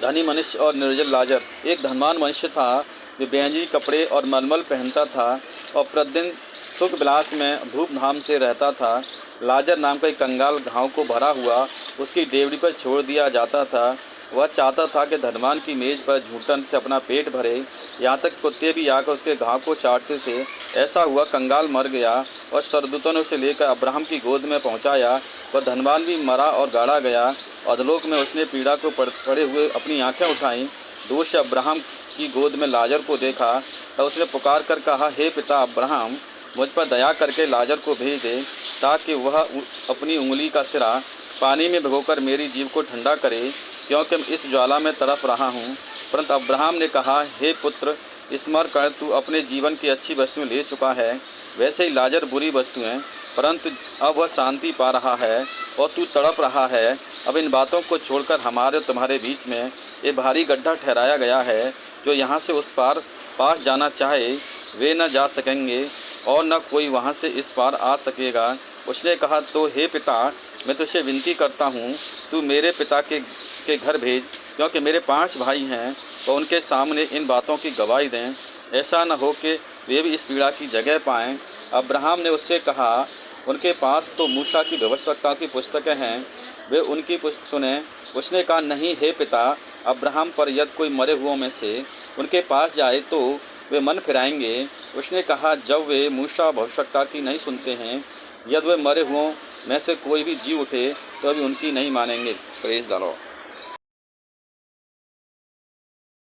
धनी मनुष्य और निर्जल लाजर। एक धनवान मनुष्य था, जो बैंजनी कपड़े और मलमल पहनता था और प्रतिदिन सुख विलास में धूमधाम से रहता था। लाजर नाम का एक कंगाल घाव को भरा हुआ उसकी डेवढ़ी पर छोड़ दिया जाता था। वह चाहता था कि धनवान की मेज पर झूठन से अपना पेट भरे, यहाँ तक कुत्ते भी आकर उसके घाव को चाटते थे। ऐसा हुआ, कंगाल मर गया और स्वर्गदूतों ने उसे लेकर अब्राहम की गोद में पहुँचाया। वह धनवान भी मरा और गाड़ा गया। अधोलोक में उसने पीड़ा को पड़े हुए अपनी आंखें उठाईं, दूर से अब्राहम की गोद में लाजर को देखा। तब उसने पुकार कर कहा, हे पिता अब्राहम, मुझ पर दया करके लाजर को भेज दे, ताकि वह अपनी उंगली का सिरा पानी में भिगोकर मेरी जीभ को ठंडा करे, क्योंकि मैं इस ज्वाला में तड़प रहा हूँ। परंतु अब्राहम ने कहा, हे पुत्र, स्मरण कर, तू अपने जीवन की अच्छी वस्तुएं ले चुका है, वैसे ही लाजर बुरी वस्तुएं, परंतु अब वह शांति पा रहा है और तू तड़प रहा है। अब इन बातों को छोड़कर हमारे और तुम्हारे बीच में ये भारी गड्ढा ठहराया गया है। जो यहाँ से उस पास जाना चाहे वे न जा सकेंगे और न कोई वहाँ से इस पार आ सकेगा। उसने कहा, तो हे पिता, मैं तुझसे विनती करता हूँ, तू मेरे पिता के घर भेज, क्योंकि मेरे 5 भाई हैं, तो उनके सामने इन बातों की गवाही दें। ऐसा न हो कि वे भी इस पीड़ा की जगह पाएं। अब्राहम ने उससे कहा, उनके पास तो मूसा की भविष्यवक्ता की पुस्तकें हैं, वे उनकी सुने। उसने कहा, नहीं हे पिता अब्राहम, पर यदि कोई मरे हुओं में से उनके पास जाए तो वे मन फिराएंगे। उसने कहा, जब वे मूसा भविष्यवक्ता की नहीं सुनते हैं, यदि वे मरे हुओं में से कोई भी जी उठे तो अभी उनकी नहीं मानेंगे। Praise the Lord.